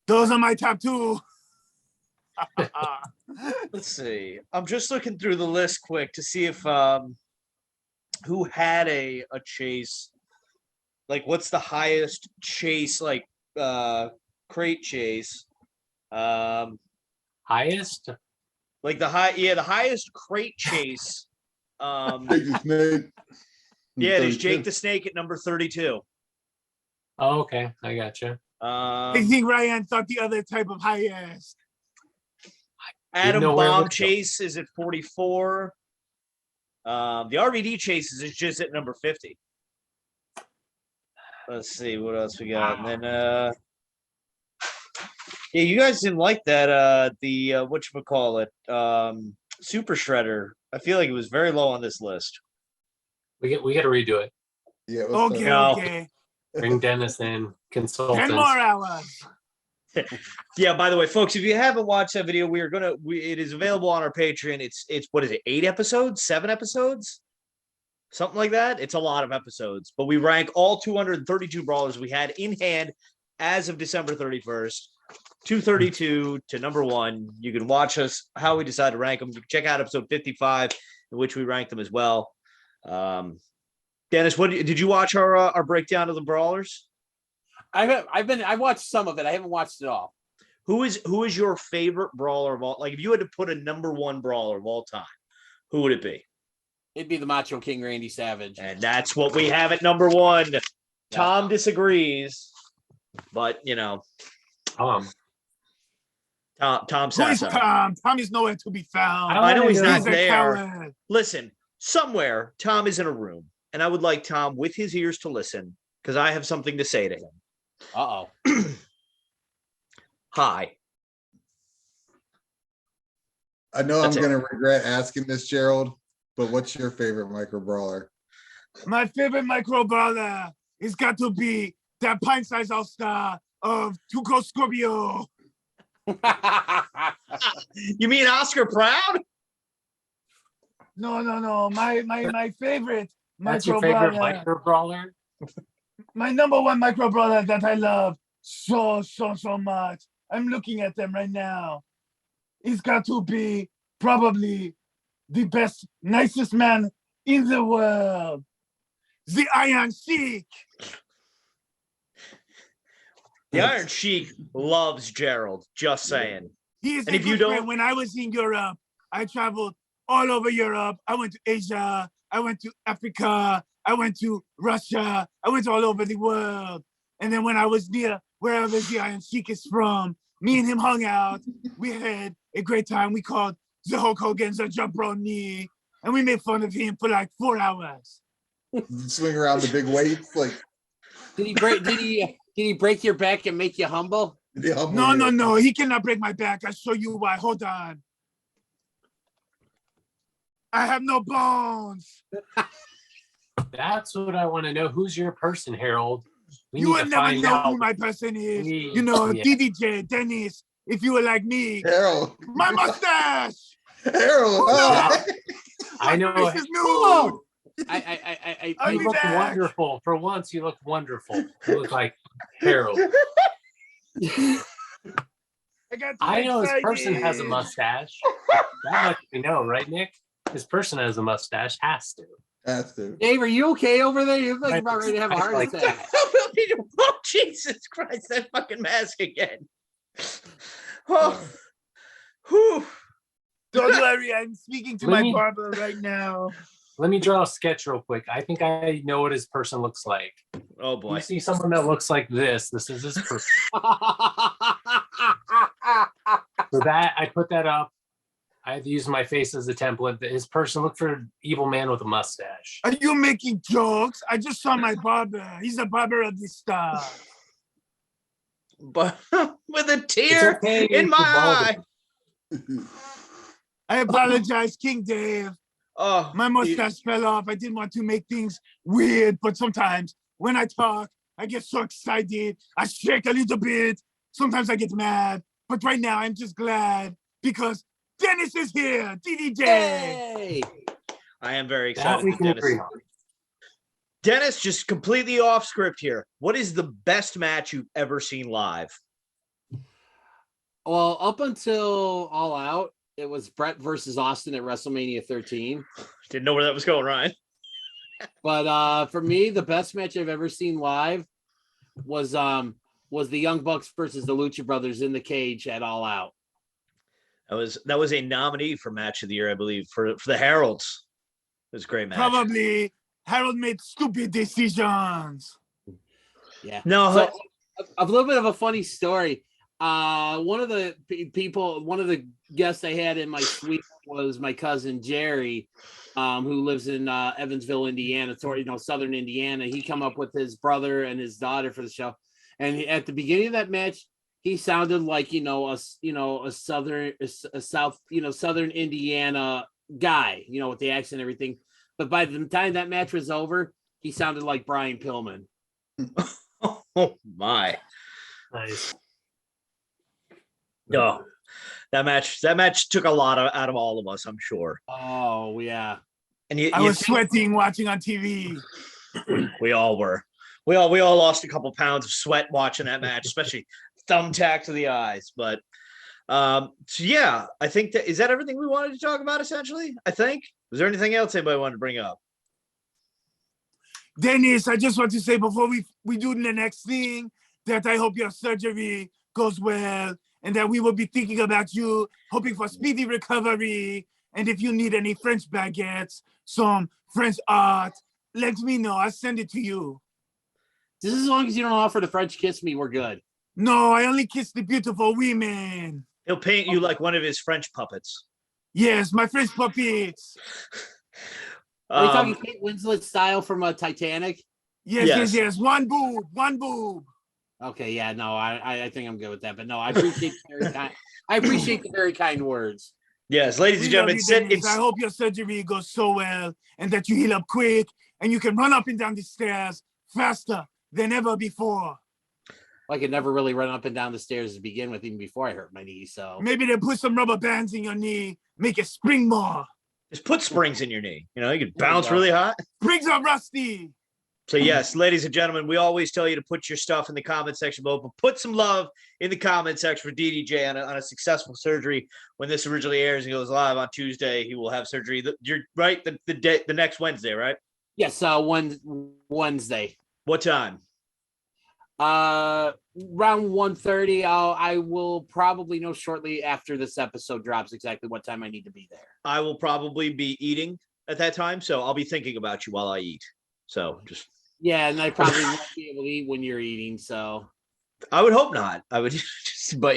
Those are my top two. Let's see. I'm just looking through the list quick to see if who had a chase. Like, what's the highest chase? Like, crate chase. Highest? Like the highest crate chase. Jake the Snake. Yeah, there's Jake the Snake at number 32. Oh, okay, I gotcha. I think Ryan thought the other type of highest. Adam know where it Bomb would go. Chase is at 44. The RVD Chases is just at number 50. Let's see what else we got. And then yeah, you guys didn't like that the whatchamacallit, Super Shredder. I feel like it was very low on this list. We got to redo it. Yeah. Okay, No. okay. Bring Dennis in, 10 consultants. more hours. Yeah, by the way, folks, if you haven't watched that video, it is available on our Patreon. It's what is it, 8 episodes, 7 episodes? Something like that. It's a lot of episodes, but we rank all 232 brawlers we had in hand as of December 31st, 232 to number 1. You can watch us how we decide to rank them. You can check out episode 55, in which we rank them as well. Dennis, did you watch our breakdown of the brawlers? I watched some of it. I haven't watched it all. Who is your favorite brawler of all? Like, if you had to put a number 1 brawler of all time, who would it be? It'd be the Macho King Randy Savage. And that's what we have at number 1. Yeah. Tom disagrees, but Tom Who says is Tom? Tom is nowhere to be found. I know he's not He's a there. coward. Listen, somewhere Tom is in a room, and I would like Tom with his ears to listen because I have something to say to him. Uh-oh. Hi. I know That's I'm going to regret asking this, Gerald, but what's your favorite micro brawler? My favorite micro brawler is got to be that pint-sized all-star of Tuco Scorpio. You mean Oscar Proud? No. My favorite That's micro your favorite brawler. micro brawler? My number 1 micro brawler that I love so much. I'm looking at them right now. He's got to be probably the best, nicest man in the world. The Iron Sheik. The Iron Sheik loves Gerald. Just saying. He is And a if you good don't- friend. When I was in Europe, I traveled all over Europe. I went to Asia. I went to Africa. I went to Russia. I went all over the world. And then when I was near wherever the Iron Sheik is from, me and him hung out. We had a great time. We called the Hulk Hogan's a jabroni. And we made fun of him for like 4 hours. Swing around the big weights, like Did he break your back and make you humble? No. He cannot break my back. I'll show you why. Hold on. I have no bones. That's what I want to know. Who's your person, Harold? We You need will to never find know out. who my person is. We- You know, yeah. DDJ, Dennis, if you were like me. Harold. My mustache! Harold. Yeah. I know. This is Oh! new! I You be look back. wonderful. For once, you look wonderful. You look like Harold. I know his person has a mustache. That much we know, right, Nick? His person has a mustache. Has to. Has to. Dave, are you okay over there? You look like you're about ready to have a heart Like- attack. Oh, Jesus Christ, that fucking mask again. Oh. Whew. Don't worry, I'm speaking to Let my me- barber right now. Let me draw a sketch real quick. I think I know what his person looks like. Oh You boy. see someone that looks like this. This is his person. For that, I put that up. I had to use my face as a template. His person looked for an evil man with a mustache. Are you making jokes? I just saw my barber. He's a barber of the star. But with a It's tear okay in to my eye. bald. I apologize, King Dave. Oh, My mustache fell off. I didn't want to make things weird, but sometimes when I talk, I get so excited. I shake a little bit. Sometimes I get mad. But right now, I'm just glad because Dennis is here. DDJ. Yay! I am very That excited we that can Dennis. agree on. Dennis, just completely off script here. What is the best match you've ever seen live? Well, up until All Out, it was Brett versus Austin at WrestleMania 13. Didn't know where that was going, Ryan. But for me, the best match I've ever seen live was the Young Bucks versus the Lucha Brothers in the cage at All Out. That was a nominee for Match of the Year, I believe, for the Heralds. It was a great match. Probably Harold made stupid decisions. Yeah. No, So a little bit of a funny story. One of the guests I had in my suite was my cousin Jerry, who lives in Evansville, Indiana, southern Indiana. He come up with his brother and his daughter for the show, and at the beginning of that match, he sounded like a southern Indiana guy, with the accent and everything. But by the time that match was over, he sounded like Brian Pillman. Oh my! Nice. No, that match took a lot out of all of us, I'm sure. Oh yeah. And I was sweating watching on TV. We all were. We all lost a couple pounds of sweat watching that match, especially thumbtack to the eyes. But so yeah, I think is that everything we wanted to talk about essentially? I think. Was there anything else anybody wanted to bring up? Dennis, I just want to say before we do the next thing that I hope your surgery goes well and that we will be thinking about you, hoping for speedy recovery. And if you need any French baguettes, some French art, let me know. I'll send it to you. Just as long as you don't offer to French kiss me, we're good. No, I only kiss the beautiful women. He'll paint you like one of his French puppets. Yes, my French puppets. Are you talking Kate Winslet style from Titanic? Yes. One boob. Okay, yeah, no, I think I'm good with that. But no, I appreciate the very kind words. Yes, ladies and gentlemen, I hope your surgery goes so well and that you heal up quick and you can run up and down the stairs faster than ever before. I could never really run up and down the stairs to begin with, even before I hurt my knee. So maybe they put some rubber bands in your knee, make it spring more. Just put springs in your knee. You can bounce really high. Springs are rusty. So yes, ladies and gentlemen, we always tell you to put your stuff in the comment section below, but put some love in the comment section for DDJ on a successful surgery. When this originally airs and goes live on Tuesday, he will have surgery. You're right, the next Wednesday, right? Yes, Wednesday. What time? Around 1:30. I will probably know shortly after this episode drops exactly what time I need to be there. I will probably be eating at that time, so I'll be thinking about you while I eat. So just and I probably won't be able to eat when you're eating. So I would hope not. I would, but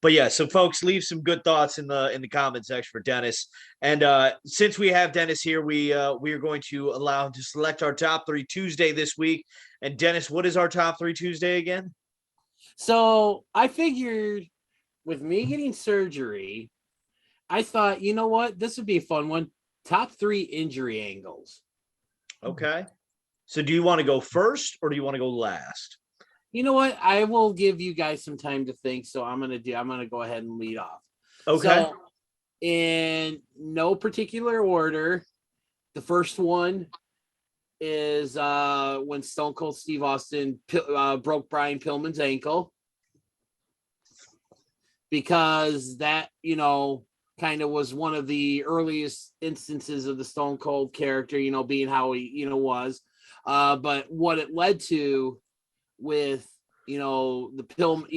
but yeah. So folks, leave some good thoughts in the comment section for Dennis. And since we have Dennis here, we are going to allow him to select our top 3 Tuesday this week. And Dennis, what is our top 3 Tuesday again? So I figured with me getting surgery, I thought, you know what, this would be a fun one. Top 3 injury angles. Okay. So do you want to go first or do you want to go last? You know what? I will give you guys some time to think. So I'm going to go ahead and lead off. Okay. So in no particular order, the first one is when Stone Cold Steve Austin broke Brian Pillman's ankle. Because that, kind of was one of the earliest instances of the Stone Cold character, being how he, was. But what it led to with, the Pillman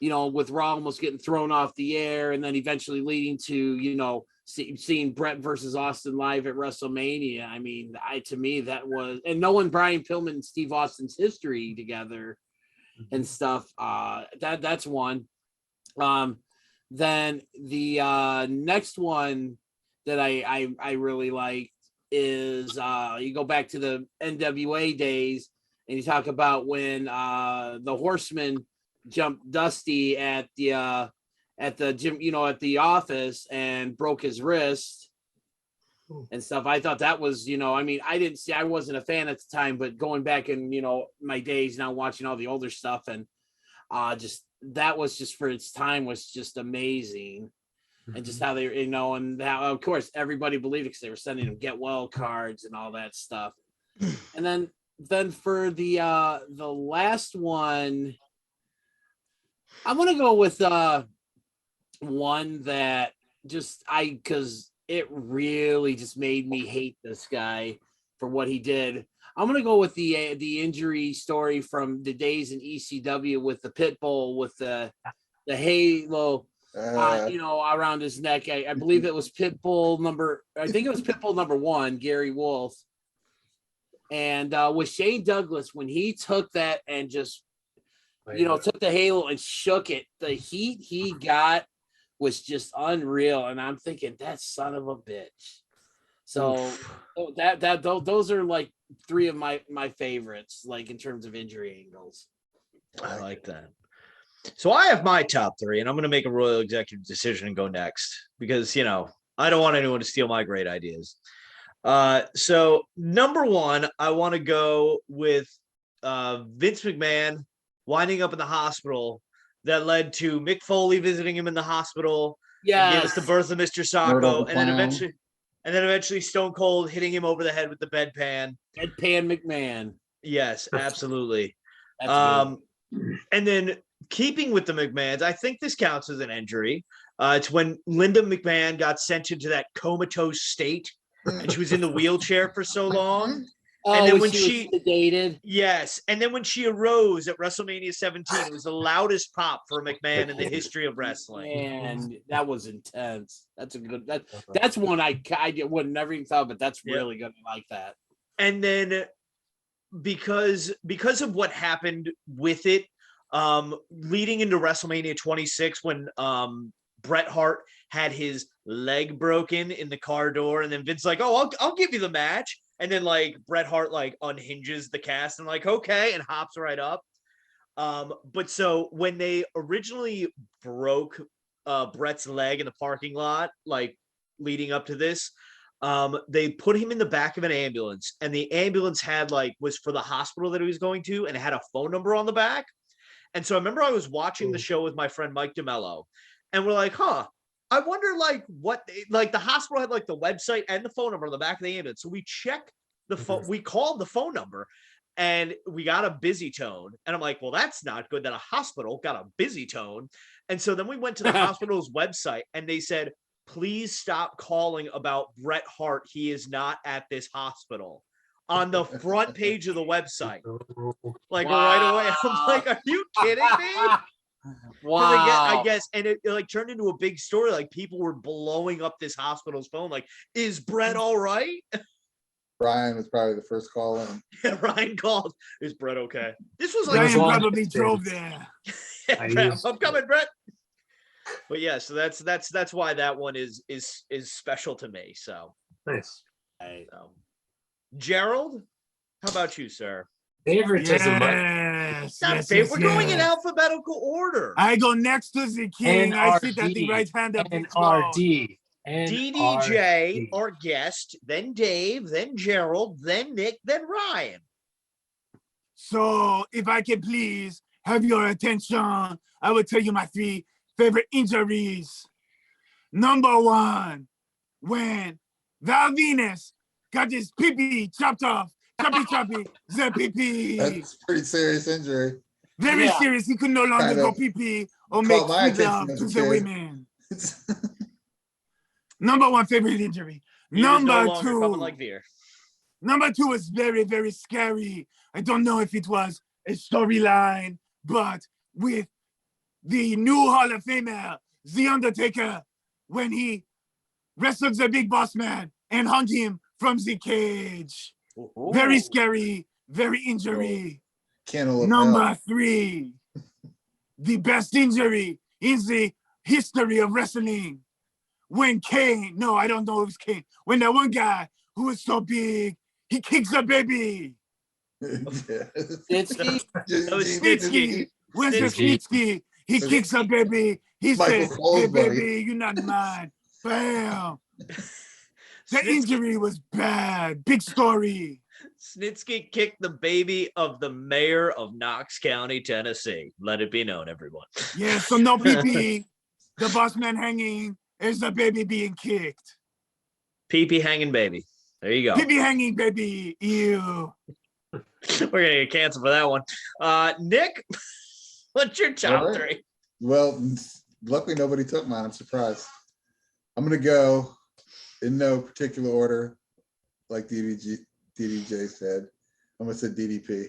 9mm, with Raw almost getting thrown off the air and then eventually leading to, seeing Brett versus Austin live at WrestleMania. I mean, to me, that was, and knowing Brian Pillman and Steve Austin's history together and stuff, that's one. Then the next one that I really like is you go back to the NWA days and you talk about when the Horsemen jumped Dusty at the gym, at the office and broke his wrist and stuff. I thought that was, I wasn't a fan at the time, but going back in, my days now watching all the older stuff and just that was just for its time was just amazing. And just how they, and how, of course, everybody believed it because they were sending them get well cards and all that stuff. And then for the last one, I'm gonna go with one that because it really just made me hate this guy for what he did. I'm gonna go with the injury story from the days in ECW with the pit bull with the halo. Around his neck. I believe it was Pitbull number 1, Gary Wolf. And with Shane Douglas, when he took that and just, took the halo and shook it, the heat he got was just unreal. And I'm thinking, that son of a bitch. So those are like 3 of my favorites, like in terms of injury angles. I like that. So I have my top 3, and I'm going to make a royal executive decision and go next because, I don't want anyone to steal my great ideas. So number 1, I want to go with Vince McMahon winding up in the hospital that led to Mick Foley visiting him in the hospital. Yeah, gave us the birth of Mr. Sacco, and then eventually Stone Cold hitting him over the head with the bedpan. Bedpan McMahon. Yes, absolutely. And then keeping with the McMahons, I think this counts as an injury. It's when Linda McMahon got sent into that comatose state and she was in the wheelchair for so long. And then when she was sedated. Yes. And then when she arose at WrestleMania 17, it was the loudest pop for McMahon in the history of wrestling. And that was intense. That's a good that's one I would never even thought, but that's really good. I like that. And then because of what happened with it, leading into WrestleMania 26 when Bret Hart had his leg broken in the car door, and then Vince's like, "Oh, I'll give you the match," and then like Bret Hart like unhinges the cast and like, "Okay," and hops right up. But so when they originally broke Bret's leg in the parking lot, like leading up to this, they put him in the back of an ambulance, and the ambulance had was for the hospital that he was going to, and it had a phone number on the back. And so I remember I was watching the show with my friend Mike DeMello, and we're like, I wonder what the hospital had the website and the phone number on the back of the ambulance. So we checked the phone, we called the phone number, and we got a busy tone. And I'm like, well, that's not good that a hospital got a busy tone. And so then we went to the hospital's website, and they said, please stop calling about Bret Hart. He is not at this hospital. On the front page of the website, right away. I'm like, are you kidding me? Wow. I guess, and it turned into a big story. People were blowing up this hospital's phone. Is Bret all right? Ryan was probably the first call in. Yeah, Ryan called. Is Bret okay? This was Ryan probably drove there. I'm coming, Bret. But yeah, so that's why that one is special to me. So nice. Gerald, how about you, sir? Favoritism. Yes, we're going in alphabetical order. I go next to the king. I sit at the right hand of the N.R.D. DDJ, our guest, then Dave, then Gerald, then Nick, then Ryan. So, if I can please have your attention, I will tell you my 3 favorite injuries. Number 1, when Val Venus got his pee-pee chopped off. Choppy, the pee-pee. That's a pretty serious injury. Very serious. He could no longer go pee-pee or make sweet love to the women. Number 1 favorite injury. Number 2. Number 2 was very, very scary. I don't know if it was a storyline, but with the new Hall of Famer, The Undertaker, when he wrestled the Big Boss Man and hung him from the cage. Ooh. Very scary, very injury. Number 3, the best injury in the history of wrestling. When Kane, no, I don't know if it's Kane. When that one guy who was so big, he kicks a baby. Snitsky? Snitsky. When's the Snitsky? He kicks a baby. He says, hey, baby, you're not mine. Bam. The injury was bad. Big story. Snitsky kicked the baby of the mayor of Knox County, Tennessee. Let it be known, everyone. Yeah, so no pee-pee. The boss man hanging is the baby being kicked. Pee-pee hanging baby. There you go. Pee-pee hanging baby. Ew. We're going to get canceled for that one. Nick, what's your top three? Well, luckily nobody took mine. I'm surprised. I'm going to go in no particular order, like DDJ said. I'm going to say DDP.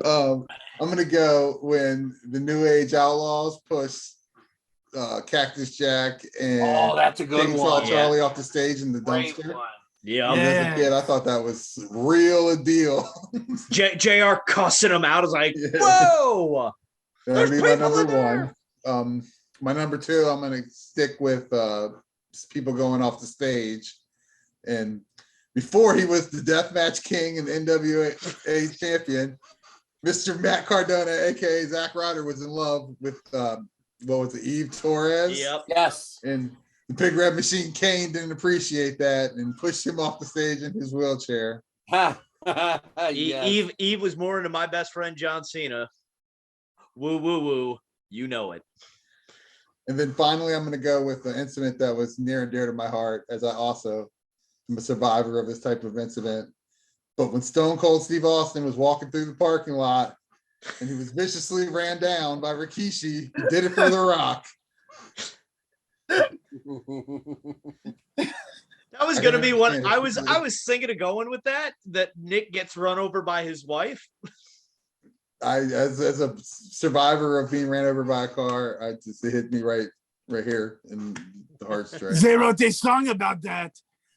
I'm going to go when the New Age Outlaws push Cactus Jack and that's a good Chainsaw one. Charlie off the stage in the Great dumpster. one. Yeah. As a kid, I thought that was real a deal. JR cussing him out. I was like, Yeah. whoa. That'd be my people in number one. My number two, I'm going to stick with people going off the stage. And before he was the Deathmatch King and NWA champion, Mr. Matt Cardona, aka Zack Ryder, was in love with what was it, Eve Torres? Yep. Yes. And the Big Red Machine Kane didn't appreciate that and pushed him off the stage in his wheelchair. Yes. Eve was more into my best friend John Cena. Woo woo woo. You know it. And then finally, I'm going to go with the incident that was near and dear to my heart, as I also am a survivor of this type of incident. But when Stone Cold Steve Austin was walking through the parking lot and he was viciously ran down by Rikishi, who did it for The Rock. That was going to be one. I was thinking of going with that Nick gets run over by his wife. As a survivor of being ran over by a car, it hit me right here in the heartstrings. They wrote a song about that.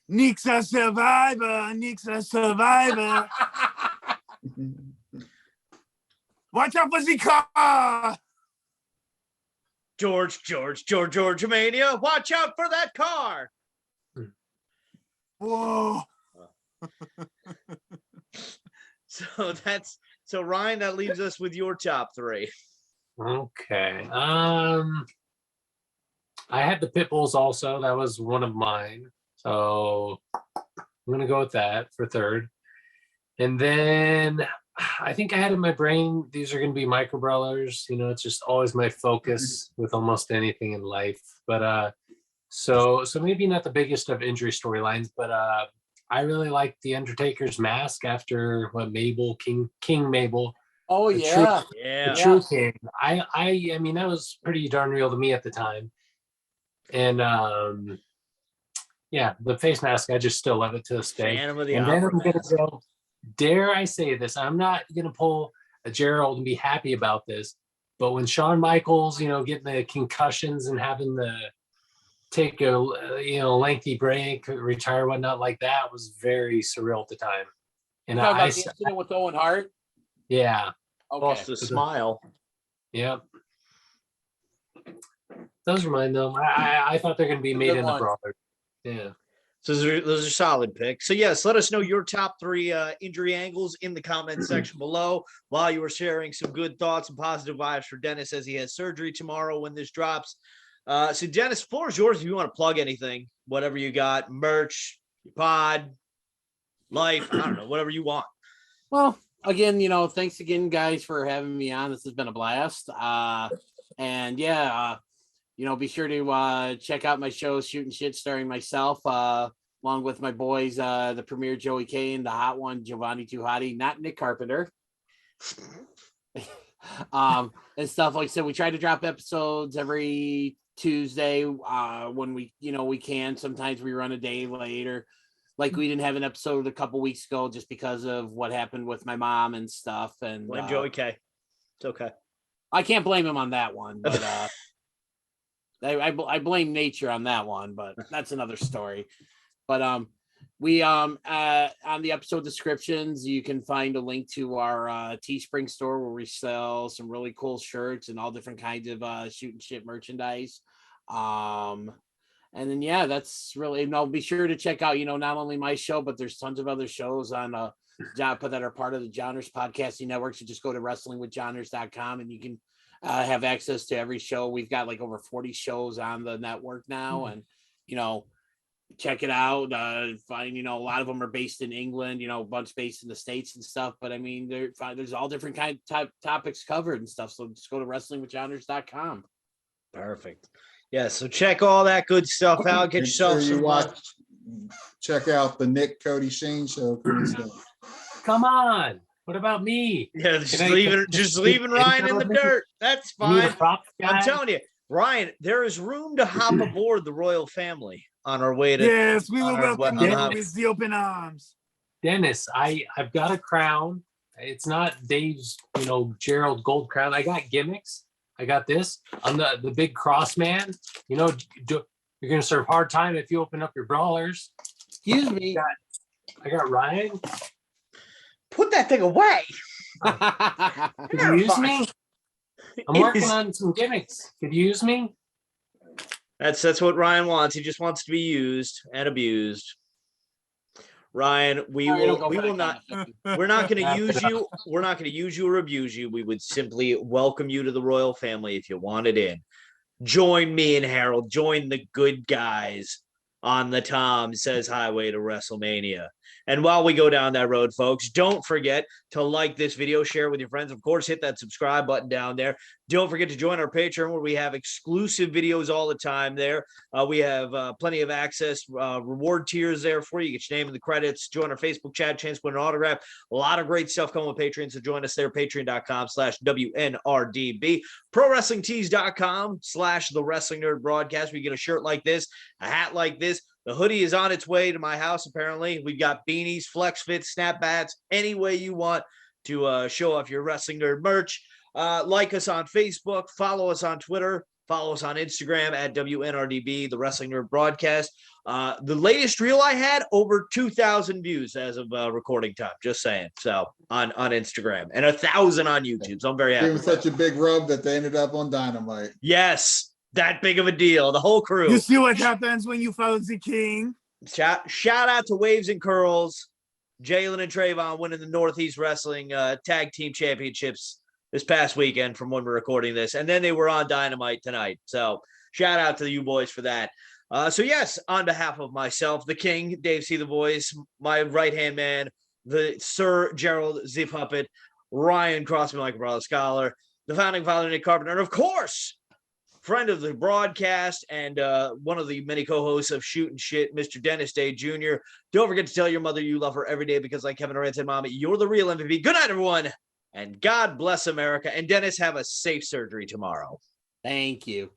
Nick's a survivor. Nick's a survivor. Watch out for the car. George Mania. Watch out for that car. Whoa. So Ryan, that leaves us with your top three. Okay. I had the Pitbulls also. That was one of mine. So I'm gonna go with that for third. And then I think I had in my brain these are gonna be Micro Brawlers. You know, it's just always my focus with almost anything in life. But so maybe not the biggest of injury storylines, but I really like the Undertaker's mask after Mabel King Mabel. Oh yeah, the True King. I mean that was pretty darn real to me at the time. And yeah, the face mask, I just still love it to this day. Phantom of the and then Opera I'm gonna mask. go, dare I say this, I'm not gonna pull a Gerald and be happy about this, but when Shawn Michaels, getting the concussions and having to take a lengthy break, retire, whatnot, like that was very surreal at the time. And about the incident with Owen Hart. Yeah. Okay. Lost the smile. Yep. Those are mine though. I thought they're gonna be made in the Brawler. Yeah. So those are solid picks. So yes, let us know your top three injury angles in the comment section below while you were sharing some good thoughts and positive vibes for Dennis as he has surgery tomorrow when this drops. So Dennis, floor is yours if you want to plug anything, whatever you got, merch, your pod, life, I don't know, whatever you want. Well, again, thanks again, guys, for having me on. This has been a blast. And yeah, be sure to check out my show, Shootin' Shit, starring myself, along with my boys, the Premier Joey K and the hot one, Giovanni Too Hottie, not Nick Carpenter. And stuff like so. We try to drop episodes every Tuesday when we can. Sometimes we run a day later. Like we didn't have an episode a couple weeks ago just because of what happened with my mom and stuff. And Blame Joey K. It's okay. I can't blame him on that one, but I blame nature on that one, but that's another story. But we on the episode descriptions, you can find a link to our Teespring store where we sell some really cool shirts and all different kinds of Shootin' Shit merchandise. And then yeah, that's really, and I'll be sure to check out, not only my show, but there's tons of other shows on that are part of the Johners podcasting network. So just go to wrestlingwithjohners.com and you can have access to every show. We've got like over 40 shows on the network now. And, check it out. Find, a lot of them are based in England, a bunch based in the States and stuff. But I mean, there's all different topics covered and stuff. So just go to wrestlingwithjohners.com. Perfect. Yeah. So check all that good stuff out. Get yourself some check out the Nick Cody Shane show. Come on. What about me? Yeah, just leaving Ryan in the dirt. That's fine. I'm telling you, Ryan, there is room to hop aboard the royal family on our way to. Yes, we will welcome you with the open arms. Dennis, I've got a crown. It's not Dave's, Gerald gold crown. I got gimmicks. I got this. I'm the big cross man. You're gonna serve hard time if you open up your brawlers. Excuse me. I got Ryan. Put that thing away. Could you use me? I'm working on some gimmicks. Could you use me? That's what Ryan wants. He just wants to be used and abused. Ryan, we're not going to use you. We're not going to use you or abuse you. We would simply welcome you to the royal family if you wanted in. Join me and Harold. Join the good guys on the Tom Says Highway to WrestleMania. And while we go down that road, folks, don't forget to like this video, share it with your friends. Of course, hit that subscribe button down there. Don't forget to join our Patreon where we have exclusive videos all the time there. We have plenty of access, reward tiers there for you. Get your name in the credits. Join our Facebook chat, chance to win an autograph. A lot of great stuff coming with Patreon, so join us there, patreon.com/WNRDB. ProWrestlingTees.com/The Wrestling Nerd Broadcast. We get a shirt like this, a hat like this. The hoodie is on its way to my house, apparently. We've got beanies, flex fits, snapbacks, any way you want to show off your Wrestling Nerd merch. Like us on Facebook, follow us on Twitter, follow us on Instagram at WNRDB, the Wrestling Nerd Broadcast. The latest reel I had, over 2,000 views as of recording time, just saying. So on Instagram, and 1,000 on YouTube. So I'm very happy. It was such a big rub that they ended up on Dynamite. Yes. That big of a deal. The whole crew. You see what happens when you follow the king. Shout out to Waves and Curls, Jalen and Trayvon winning the Northeast Wrestling Tag Team Championships this past weekend from when we're recording this. And then they were on Dynamite tonight. So shout out to you boys for that. So yes, on behalf of myself, the King, DaveCTheVoice, my right-hand man, the Sir Gerald Z Puppet, Ryan Crossley, Michael Brother Scholar, the founding father, Nick Carpenter, and of course, friend of the broadcast and one of the many co-hosts of Shootin Sh, Mr. Dennis Day Jr. Don't forget to tell your mother you love her every day because, like Kevin Durant said, Mommy, you're the real MVP. Good night, everyone, and God bless America. And Dennis, have a safe surgery tomorrow. Thank you.